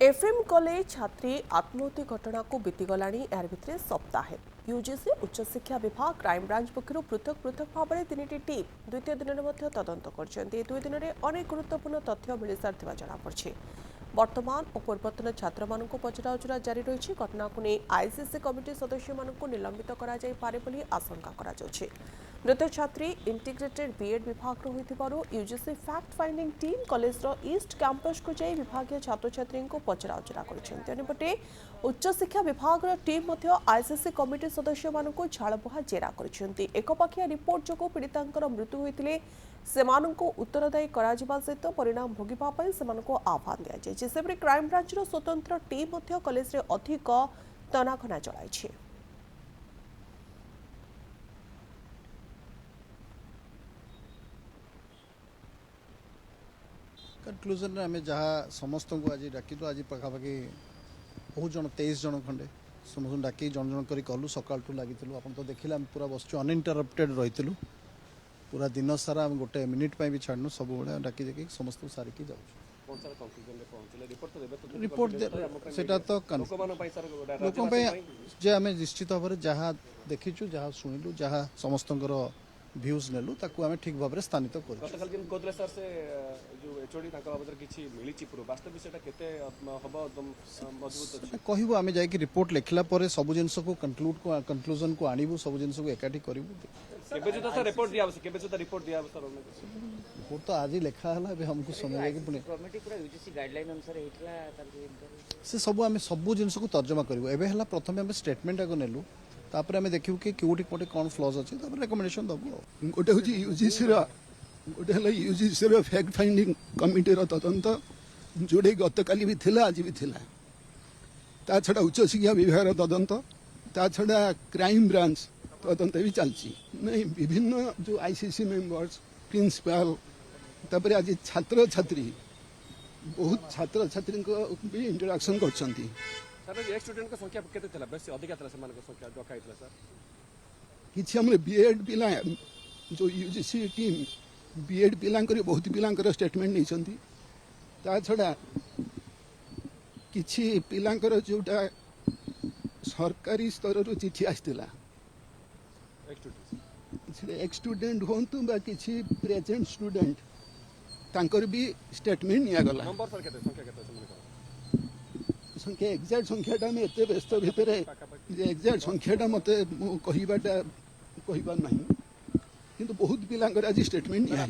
FM college छात्री आत्महत्या घटना को बीतीगला यार भितर सप्ताहे यूजीसी उच्च शिक्षा विभाग क्राइमब्रांच पक्षर पृथक पृथक भाव में 3टी टीम द्वितीय दिन में तदंत कर 2 दिन में अनेक गुरुत्वपूर्ण तथ्य मिल सारी जमापड़ी। वर्तमान और पूर्वतन छात्र मान पचराउचरा जारी रही घटना को नहीं आईसीसी कमिटी सदस्य मान निलंबित कर आशंका कर मृत छात्री इंटीग्रेटेड बीएड विभाग UGC fact finding team college east campus को जाई विभाग छात्र छात्री को पचराउचरा करपटे उच्च शिक्षा विभाग टीम आईसीसी कमिटी सदस्य मान झाड़बुहा जेरा करपाखिया रिपोर्ट जो पीड़िता मृत्यु होते सेमानंको उत्तरदायी करा सहित परिणाम भोगिबा से आह्वान दिया सेपरि क्राइमब्रांच स्वतंत्र टीम कॉलेज अधिक तनाघना चलाई। कनक्लूजन आम जहाँ समस्त को आज डाकिलु आज पाखापाखि बहुत जन 23 जन खंडे समस्त डाक जन जन कर कलु सकाल लगी आप तो देखिले आम पूरा बस अनइंटरप्टेड रही पूरा दिन सारा आम गोटे मिनिट भी छाड़नु सब बड़े डाकी देखिए समस्त सारिकी जाऊँ रिपोर्ट सेटा तो लोक जे आम निश्चित भाव में जहाँ देखीचु जहाँ शुणिलु जहाँ समस्त भ्यूज नेलु ताकू आम ठीक भाव में स्थानित कहबू आम जा रिपोर्ट लिखला सब जिनस को कनक्लूजन को आणबू सब जिनस को एकाठी करूँ रिपोर्ट तो आज लिखा है हमको समय से सब आम सब जिनस को तर्जमा करूँ एवं प्रथम आम स्टेटमेंट आगे नेलु तापर आम देखू कि कोटी कोटी कौन फ्लज अच्छे रेकमेंडेशन दबू गोटे हूँ यूजीसी गोटे यूजीसी फैक्ट फाइंडिंग कमिटी तदंत जोड़े गतकाली भी थिला आज भी थिला ता छड़ा उच्च शिक्षा विभाग तदंत ता छड़ा क्राइम ब्रांच तदंत भी चलती नहीं विभिन्न जो आईसीसी मेंबर्स प्रिंसिपल तापर आज छात्र छात्री बहुत छात्र छात्री को भी इंटरेक्शन करछंती स्टूडेंट का संख्या केते थिला बेसी अधिक थिला समान को संख्या डका हितला सर किछि हमरे बीएड पिला जो यूजीसी टीम बीएड पिलांकर बहुत पिलांकर स्टेटमेंट नहीं छंती ता छड़ा किछि पिलांकर जोटा सरकारी स्तर रो चिठी आस्तिला एक स्टूडेंट होंतु बा किछि प्रेजेंट स्टूडेंट तांकर भी स्टेटमेंट निया गला नंबर सर केते संख्या केते समान संख्या एक्जाक्ट संख्याटा में एते व्यस्त भितर एक्जाक्ट संख्याटा मत कहबाटा कहबार नहीं किंतु बहुत पिलांकर आज स्टेटमेंट निया